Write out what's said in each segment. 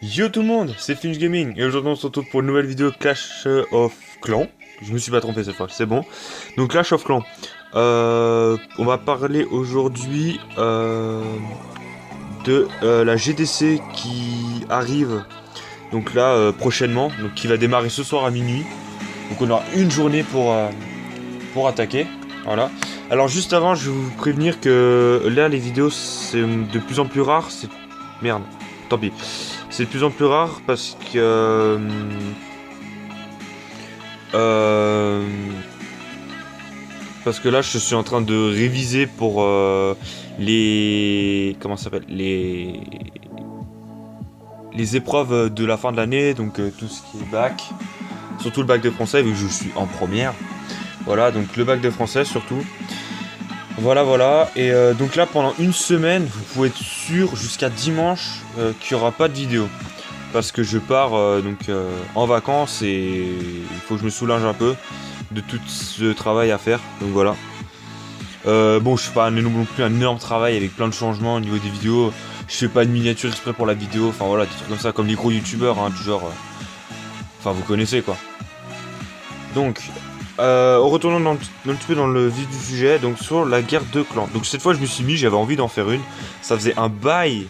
Yo tout le monde, c'est Finch Gaming et aujourd'hui on se retrouve pour une nouvelle vidéo Clash of Clans. Je me suis pas trompé cette fois, c'est bon. Donc Clash of Clans. On va parler aujourd'hui de la GDC qui arrive donc là prochainement, donc qui va démarrer ce soir à minuit. Donc on aura une journée pour attaquer. Voilà. Alors juste avant, je vais vous prévenir que là les vidéos c'est de plus en plus rare. C'est merde. Tant pis. C'est de plus en plus rare parce que parce que là je suis en train de réviser pour les comment ça s'appelle les épreuves de la fin de l'année, donc tout ce qui est bac, surtout le bac de français vu que je suis en première. Voilà, donc le bac de français surtout. Voilà, et donc là pendant une semaine, vous pouvez être sûr jusqu'à dimanche qu'il n'y aura pas de vidéo. Parce que je pars en vacances et il faut que je me soulage un peu de tout ce travail à faire, donc voilà. Bon, je fais pas non plus un énorme travail avec plein de changements au niveau des vidéos. Je fais pas de miniature exprès pour la vidéo, enfin voilà, des trucs comme ça, comme les gros youtubeurs, hein, du genre... Enfin, vous connaissez quoi. Donc... en retournant un petit peu dans le vif du sujet, donc sur la guerre de clans. Donc cette fois je me suis mis, j'avais envie d'en faire une. Ça faisait un bail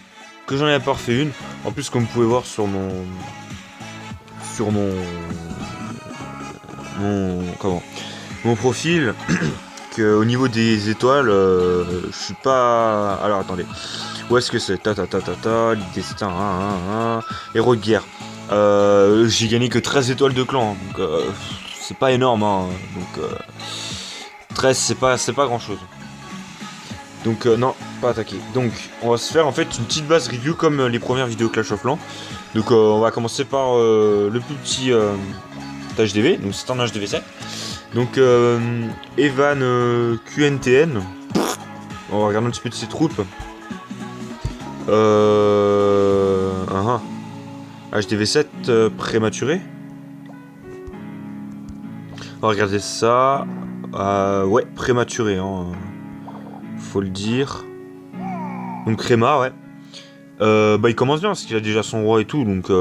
que j'en avais pas refait une. En plus comme vous pouvez voir sur mon mon profil, que au niveau des étoiles, je suis pas. Alors attendez, où est-ce que c'est? Destin, héros de guerre. J'ai gagné que 13 étoiles de clan, donc c'est pas énorme, hein. Donc 13 c'est pas grand chose. Donc non, pas attaquer. Donc on va se faire en fait une petite base review comme les premières vidéos Clash of Clans. Donc on va commencer par le plus petit HDV, donc c'est un HDV7. Donc Evan QNTN. On va regarder un petit peu de ses troupes. HDV7 prématuré. On va regarder ça. Ouais, prématuré, hein. Faut le dire. Donc Créma, ouais. Il commence bien parce qu'il a déjà son roi et tout, donc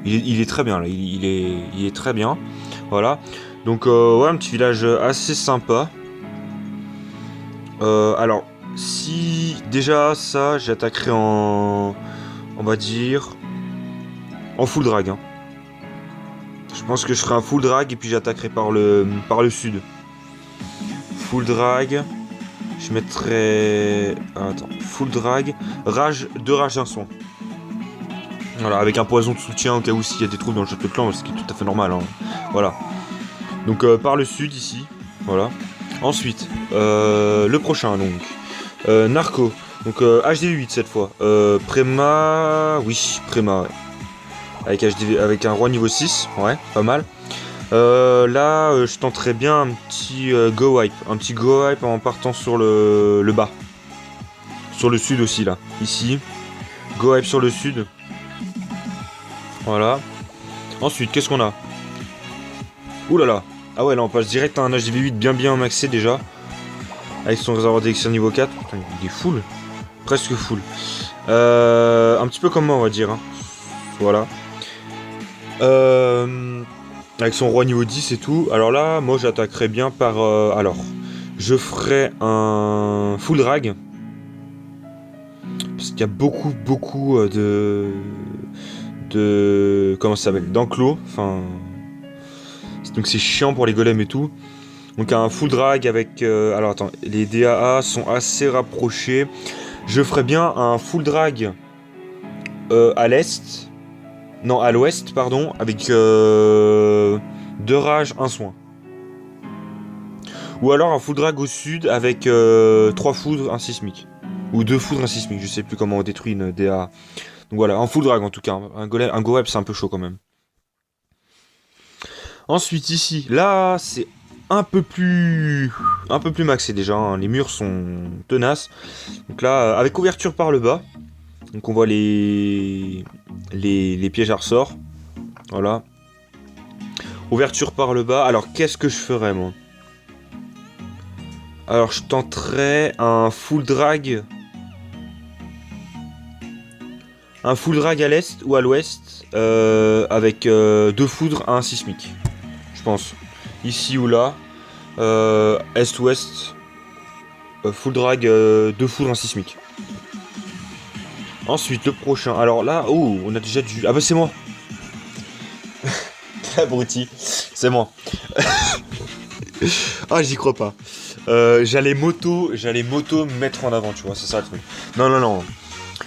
il est très bien là. Il est très bien. Voilà. Donc ouais, un petit village assez sympa. Alors, si déjà ça, j'attaquerai en, on va dire, en full drag. Hein. Je pense que je ferai un full drag et puis j'attaquerai par le sud. Full drag. Je mettrai... Attends, full drag. Deux rages d'un soin. Voilà, avec un poison de soutien au cas où s'il y a des troupes dans le château de clan, ce qui est tout à fait normal. Hein. Voilà. Donc par le sud ici. Voilà. Ensuite, le prochain donc. Narco. Donc HD8 cette fois. Préma... Oui, Préma, ouais. Avec, avec un roi niveau 6, ouais, pas mal. Là, je tenterais bien un petit go wipe. Un petit go wipe en partant sur le bas. Sur le sud aussi, là. Ici. Go wipe sur le sud. Voilà. Ensuite, qu'est-ce qu'on a? Ouh là là. Ah ouais, là, on passe direct à un HDV8 bien maxé déjà. Avec son réservoir d'élixir niveau 4. Putain, il est full. Presque full. Un petit peu comme moi, on va dire. Hein. Voilà. Avec son roi niveau 10 et tout. Alors là, moi j'attaquerais bien par... alors, je ferais un full drag. Parce qu'il y a beaucoup de... Comment ça s'appelle? D'enclos. Enfin... Donc c'est chiant pour les golems et tout. Donc un full drag avec... alors attends, les DAA sont assez rapprochés. Je ferais bien un full drag à l'est. Non, à l'ouest, pardon, avec 2 rages, 1 soin. Ou alors un full drag au sud avec 3 foudres, 1 sismique. Ou 2 foudres, 1 sismique, je sais plus comment on détruit une DA. Donc voilà, un full drag en tout cas. Un go web c'est un peu chaud quand même. Ensuite ici, là c'est un peu plus maxé déjà, hein. Les murs sont tenaces. Donc là, avec ouverture par le bas. Donc on voit les pièges à ressort. Voilà. Ouverture par le bas. Alors qu'est-ce que je ferais moi? Alors je tenterais un full drag. un full drag à l'est ou à l'ouest avec 2 foudres à un sismique. Je pense. Ici ou là. Est-ouest. Full drag 2 foudres, un sismique. Ensuite, le prochain. Alors là, oh, on a déjà du. Ah bah c'est moi. Abruti. C'est moi. Ah, j'y crois pas. J'allais moto me mettre en avant, tu vois, c'est ça le truc. Non, non, non.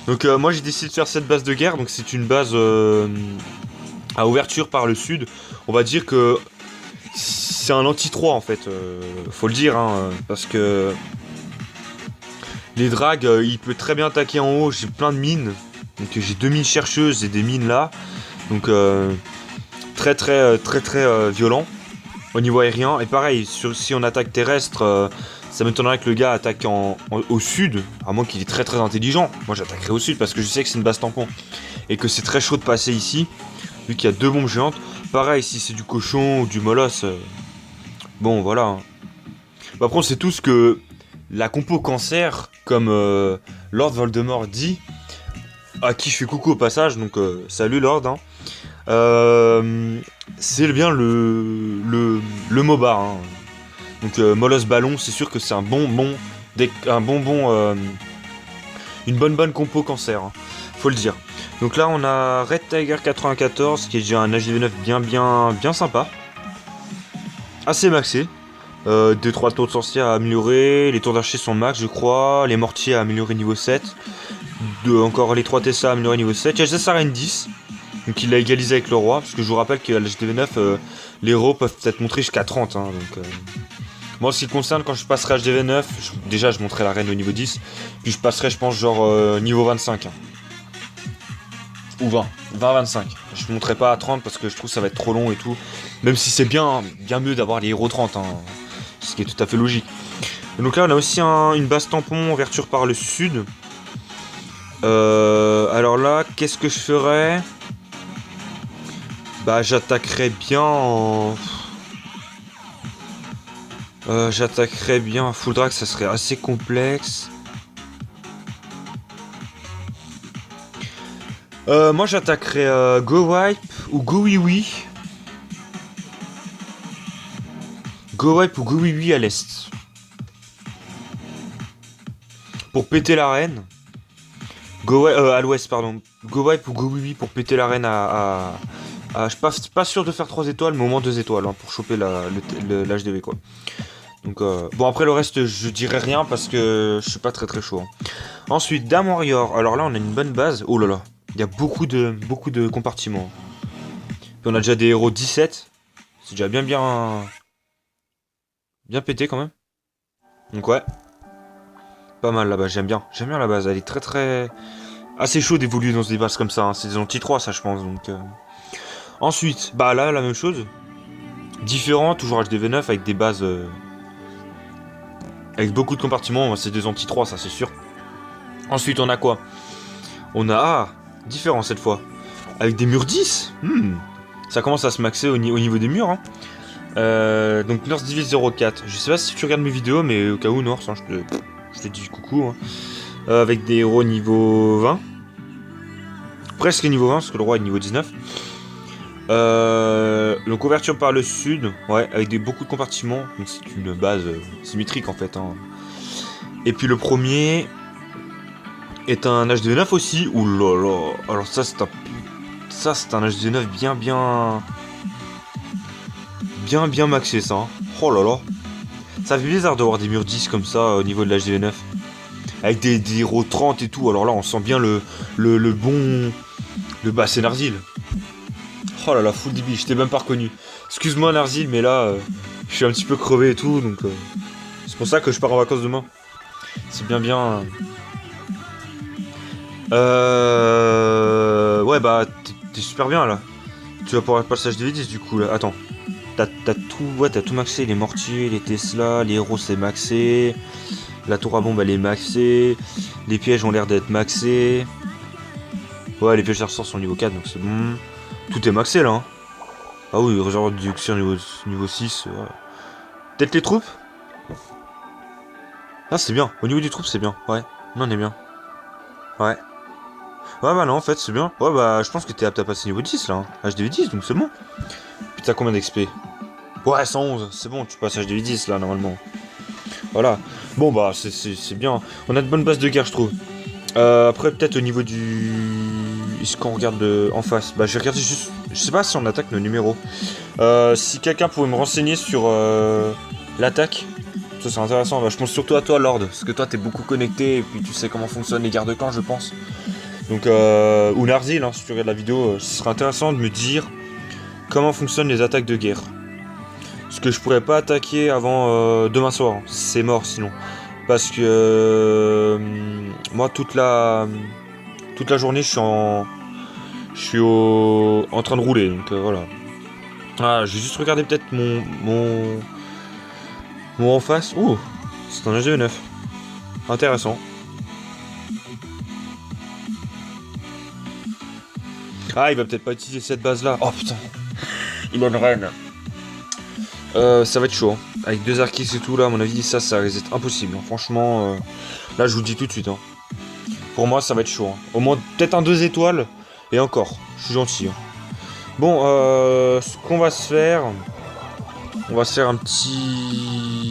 Donc moi j'ai décidé de faire cette base de guerre, donc c'est une base à ouverture par le sud. On va dire que c'est un anti-3 en fait, faut le dire, hein, parce que les drags, il peut très bien attaquer en haut, j'ai plein de mines. Donc j'ai 2 mines chercheuses et des mines là. Donc très violent au niveau aérien. Et pareil, si on attaque terrestre, ça m'étonnerait que le gars attaque au sud, à moins qu'il est très intelligent. Moi j'attaquerai au sud parce que je sais que c'est une base tampon. Et que c'est très chaud de passer ici, vu qu'il y a 2 bombes géantes. Pareil, si c'est du cochon ou du molosse, bon voilà. Hein. Bah, après on sait tous que la compo cancer, comme Lord Voldemort dit, à qui je fais coucou au passage, donc salut Lord, hein. C'est bien le MOBA. Hein. Donc Molosse Ballon, c'est sûr que c'est un bonbon, une bonne compo cancer, hein, faut le dire. Donc là on a Red Tiger 94 qui est déjà un HDV9 bien sympa, assez maxé. 2-3 tours de sorcière à améliorer, les tours d'archer sont max je crois, les mortiers à améliorer niveau 7, encore les 3 Tessa à améliorer niveau 7, il y a Jassaren 10. Donc il l'a égalisé avec le roi, parce que je vous rappelle qu'à l'HDV9, les héros peuvent être montrés jusqu'à 30. Hein, donc, moi, en ce qui concerne, quand je passerai HDV9, déjà je monterai la reine au niveau 10, puis je passerai, je pense, genre niveau 25. Hein. Ou 20-25. Je ne monterai pas à 30 parce que je trouve que ça va être trop long et tout. Même si c'est bien mieux d'avoir les héros 30, hein, ce qui est tout à fait logique. Donc là, on a aussi une base tampon, ouverture par le sud. Alors là, qu'est-ce que je ferais ? Bah j'attaquerais bien en... j'attaquerais bien en full drag, ça serait assez complexe. Moi j'attaquerais Go Wipe ou Go Oui Oui. Go Wipe ou Go Oui Oui à l'est. Pour péter l'arène. À l'ouest pardon. Go Wipe ou Go Oui Oui pour péter l'arène je suis pas sûr de faire 3 étoiles, mais au moins 2 étoiles hein, pour choper l'HDV quoi. Donc bon après le reste je dirais rien parce que je suis pas très chaud. Hein. Ensuite Dame Warrior, alors là on a une bonne base. Oh là là, il y a beaucoup de compartiments. Puis on a déjà des héros 17. C'est déjà bien pété quand même. Donc ouais. Pas mal là-bas, j'aime bien la base, elle est très assez chaud d'évoluer dans des bases comme ça. Hein. C'est des anti-3 ça je pense donc. Ensuite, bah là, la même chose. Différent, toujours HDV9 avec des bases... avec beaucoup de compartiments, c'est des anti-3, ça c'est sûr. Ensuite, on a quoi ? On a... Ah, différent cette fois. Avec des murs 10 Ça commence à se maxer au niveau des murs. Hein. Donc Nurse Divise 04. Je sais pas si tu regardes mes vidéos, mais au cas où, Nurse, hein, je te dis coucou. Hein. Avec des héros niveau 20. Presque niveau 20, parce que le roi est niveau 19. Donc ouverture par le sud, ouais, avec beaucoup de compartiments, donc c'est une base symétrique en fait. Hein. Et puis le premier est un HDV9 aussi. Ouh là là, alors ça c'est un HDV9 bien maxé ça. Hein. Oh là là, ça fait bizarre d'avoir des murs 10 comme ça au niveau de l'HDV9, avec des héros 30 et tout. Alors là on sent bien le bassin Narzil. Oh là là, full DB, je t'ai même pas reconnu. Excuse-moi Narzil, mais là, je suis un petit peu crevé et tout, donc c'est pour ça que je pars en vacances demain. C'est bien. Ouais, bah, t'es super bien là. Tu vas pouvoir passer HDV10 du coup là. Attends, t'as tout maxé, les mortiers, les Tesla, les héros c'est maxé. La tour à bombe elle est maxée. Les pièges ont l'air d'être maxés. Ouais, les pièges de ressort sont niveau 4, donc c'est bon. Tout est maxé là. Hein. Ah oui, réservoir de déduction niveau 6. Peut-être les troupes. Ah c'est bien. Au niveau des troupes c'est bien. Ouais. Non on est bien. Ouais. Ouais, bah non, en fait, c'est bien. Ouais, bah je pense que t'es apte à passer niveau 10 là. Hein. HDV 10, donc c'est bon. Puis t'as combien d'XP? Ouais, 111, c'est bon, tu passes HDV 10 là, normalement. Voilà. Bon, bah c'est bien. On a de bonnes bases de guerre, je trouve. Après, peut-être au niveau du... Est-ce qu'on regarde en face? Bah, je vais regarder juste... Je sais pas si on attaque nos numéros. Si quelqu'un pouvait me renseigner sur l'attaque, ça c'est intéressant. Bah, je pense surtout à toi, Lord, parce que toi t'es beaucoup connecté et puis tu sais comment fonctionnent les gardes-camps, je pense. Donc, ou Narzil, hein, si tu regardes la vidéo, ce serait intéressant de me dire comment fonctionnent les attaques de guerre. Parce que je pourrais pas attaquer avant demain soir, hein. C'est mort sinon. Parce que moi toute la journée je suis en train de rouler, donc voilà. Ah, je vais juste regarder peut-être mon en face. Ouh, c'est un HDV9. Intéressant. Ah, il va peut-être pas utiliser cette base là. Oh putain. Il a une reine. Ça va être chaud. Hein. Avec 2 Archis et tout là, à mon avis, ça risque d'être impossible. Hein. Franchement, là je vous le dis tout de suite. Hein. Pour moi, ça va être chaud. Hein. Au moins, peut-être un 2 étoiles. Et encore, je suis gentil. Hein. Bon, ce qu'on va se faire... On va se faire un petit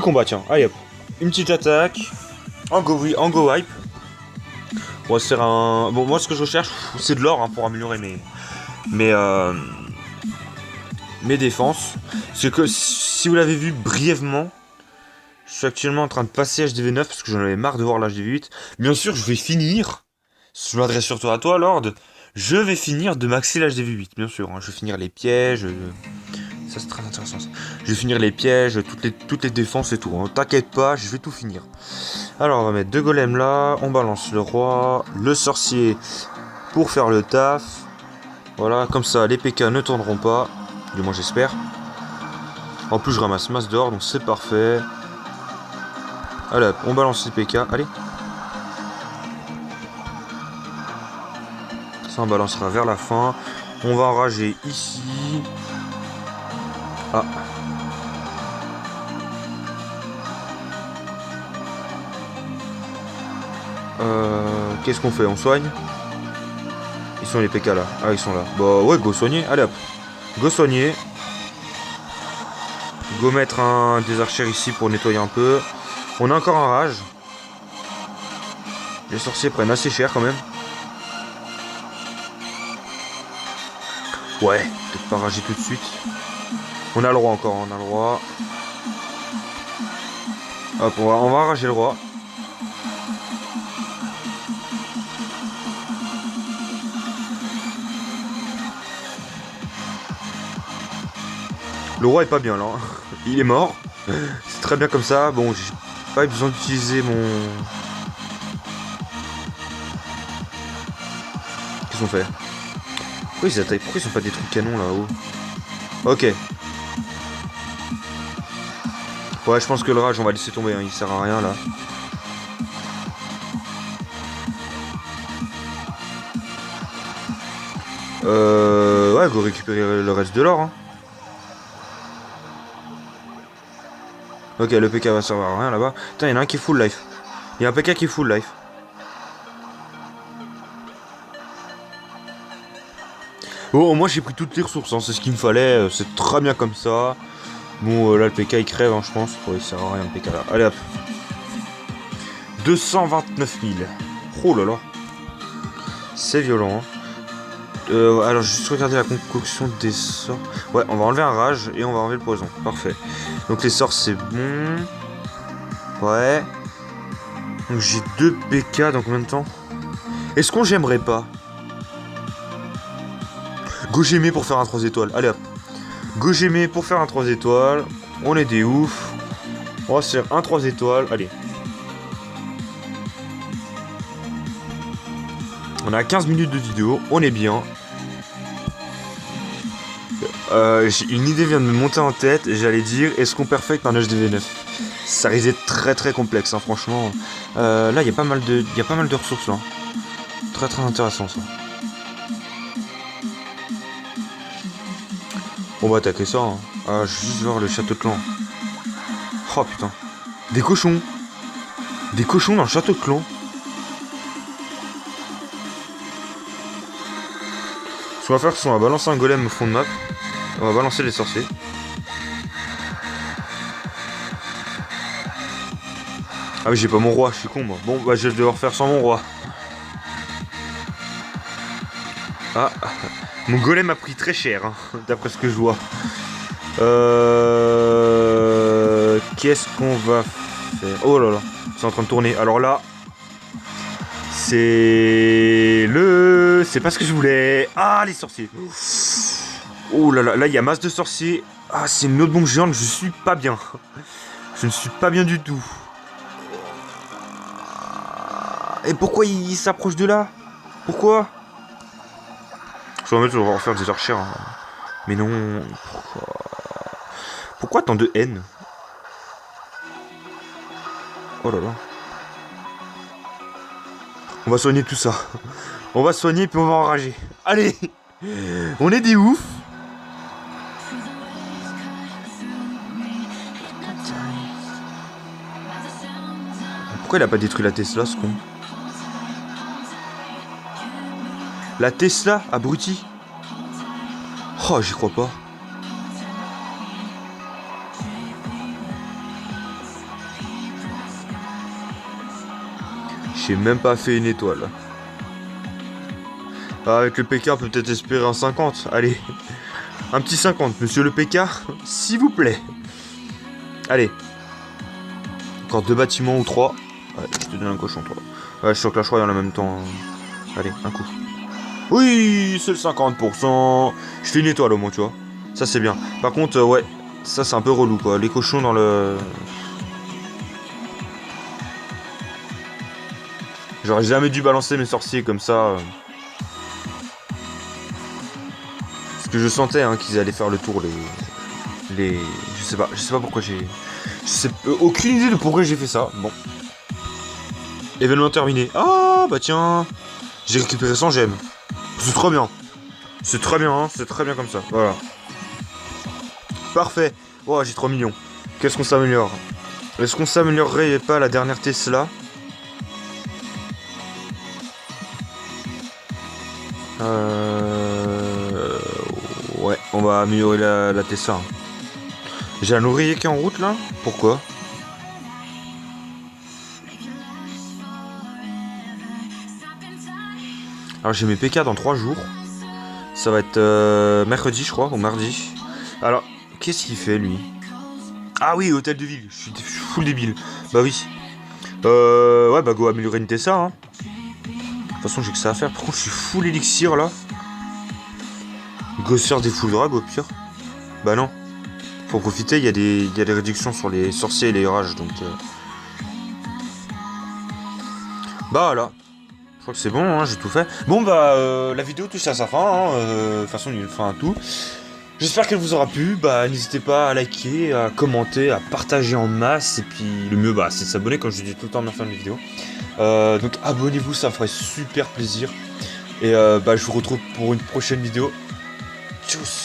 combat, tiens. Allez hop. Une petite attaque. En go wipe. On va se faire un... Bon, moi, ce que je recherche, c'est de l'or hein, pour améliorer mes défenses. C'est que, si vous l'avez vu brièvement, je suis actuellement en train de passer HDV9 parce que j'en avais marre de voir l'HDV8. Bien sûr, je vais finir. Je m'adresse surtout à toi, Lord. Je vais finir de maxer l'HDV8, bien sûr. Hein. Je vais finir les pièges. Ça, c'est très intéressant. Ça. Je vais finir les pièges, toutes les défenses et tout. Hein. T'inquiète pas, je vais tout finir. Alors, on va mettre 2 golems là. On balance le roi, le sorcier pour faire le taf. Voilà, comme ça, les PK ne tourneront pas. Du moins, j'espère. En plus, je ramasse masse d'or, donc c'est parfait. Allez, hop, on balance les PK. Allez. Ça, on balancera vers la fin. On va enrager ici. Ah. Qu'est-ce qu'on fait? On soigne? Ils sont les PK là. Ah, ils sont là. Bah ouais, go soigner. Allez hop. Go soigner. Go mettre des archers ici pour nettoyer un peu. On a encore un rage. Les sorciers prennent assez cher quand même. Ouais, peut-être pas rager tout de suite. On a le roi encore, on a le roi. Hop, on va rager le roi. Le roi est pas bien là. Il est mort. C'est très bien comme ça. Bon, j'ai pas eu besoin d'utiliser mon... Qu'est-ce qu'on fait? Pourquoi ils attaquent? Pourquoi ils sont pas des trucs canons là-haut? Ok. Ouais, je pense que le rage, on va laisser tomber. Hein. Il sert à rien là. Ouais, go récupérer le reste de l'or. Hein. Ok, le PK va servir à rien là-bas. Putain, il y en a un qui est full life. Il y a un PK qui est full life. Bon, moi j'ai pris toutes les ressources, hein. C'est ce qu'il me fallait. C'est très bien comme ça. Bon, là le PK il crève, hein, je pense. Ouais, il sert à rien le PK là. Allez hop. 229 000. Oh là là. C'est violent. Hein. Alors, juste regarder la concoction des sorts. Ouais, on va enlever un rage et on va enlever le poison. Parfait. Donc, les sorts, c'est bon. Ouais. Donc, j'ai 2 PK dans combien de temps? Est-ce qu'on j'aimerais pas? Go Gémé pour faire un 3 étoiles. Allez hop. Go Gémé pour faire un 3 étoiles. On est des ouf. On va se faire un 3 étoiles. Allez. On a 15 minutes de vidéo. On est bien. Une idée vient de me monter en tête. J'allais dire, est-ce qu'on perfecte un HDV9? Ça risque d'être très très complexe, hein, franchement. Là, il y a pas mal de ressources là. Très très intéressant ça. On va attaquer ça. Hein. Ah, je vais juste voir le château de clan. Oh putain. Des cochons. Des cochons dans le château de clan. Ce qu'on va faire, c'est qu'on va balancer un golem au fond de map. On va balancer les sorciers. Ah mais j'ai pas mon roi, je suis con moi. Bon bah je vais devoir faire sans mon roi. Ah, mon golem a pris très cher, hein, d'après ce que je vois. Qu'est-ce qu'on va faire? Oh là là, c'est en train de tourner. Alors là, c'est pas ce que je voulais. Ah, les sorciers. Oh là là, là il y a masse de sorciers. Ah, c'est une autre bombe géante, je suis pas bien. Je ne suis pas bien du tout. Et pourquoi il s'approche de là? Pourquoi? Je vais en refaire des archères. Hein. Mais non. Pourquoi tant de haine? Oh là là. On va soigner tout ça. On va soigner puis on va enrager. Allez. On est des oufs. Pourquoi il a pas détruit la Tesla, ce con? La Tesla, abruti. Oh, j'y crois pas. J'ai même pas fait une étoile. Ah, avec le PK, on peut peut-être espérer un 50. Allez. Un petit 50, monsieur le PK, s'il vous plaît. Allez. Encore 2 bâtiments ou 3. Ouais, je te donne un cochon, toi. Ouais, je suis en Clash Royale en même temps. Allez, un coup. Oui, c'est le 50%. Je fais une étoile au moins, tu vois. Ça, c'est bien. Par contre, ouais, ça, c'est un peu relou, quoi. Les cochons dans le... J'aurais jamais dû balancer mes sorciers comme ça. Parce que je sentais hein, qu'ils allaient faire le tour, les... Je sais pas pourquoi j'ai... Je sais aucune idée de pourquoi j'ai fait ça. Bon. Événement terminé. Ah, bah tiens. J'ai récupéré 100 gemmes. C'est trop bien. C'est très bien, hein. C'est très bien comme ça. Voilà. Parfait. Oh, j'ai 3 millions. Qu'est-ce qu'on s'améliore? Est-ce qu'on s'améliorerait pas la dernière Tesla? Ouais, on va améliorer la Tesla. J'ai un ouvrier qui est en route là? Pourquoi? Alors j'ai mes PK dans 3 jours. Ça va être mercredi je crois, ou mardi. Alors, qu'est-ce qu'il fait lui? Ah oui, hôtel de ville, je suis full débile. Bah oui. Ouais bah go améliorer une Tesla hein. De toute façon j'ai que ça à faire. Par contre je suis full élixir là. Go se faire des full drag au pire. Bah non. Faut profiter, il y a des réductions sur les sorciers et les rages donc... Bah voilà. Je crois que c'est bon, hein, j'ai tout fait. Bon bah la vidéo touche à sa fin, hein, de toute façon il y a une fin à tout. J'espère qu'elle vous aura plu, bah n'hésitez pas à liker, à commenter, à partager en masse, et puis le mieux bah c'est de s'abonner comme je dis tout le temps en fin de vidéo. Donc abonnez-vous, ça ferait super plaisir. Et bah je vous retrouve pour une prochaine vidéo. Tchuss.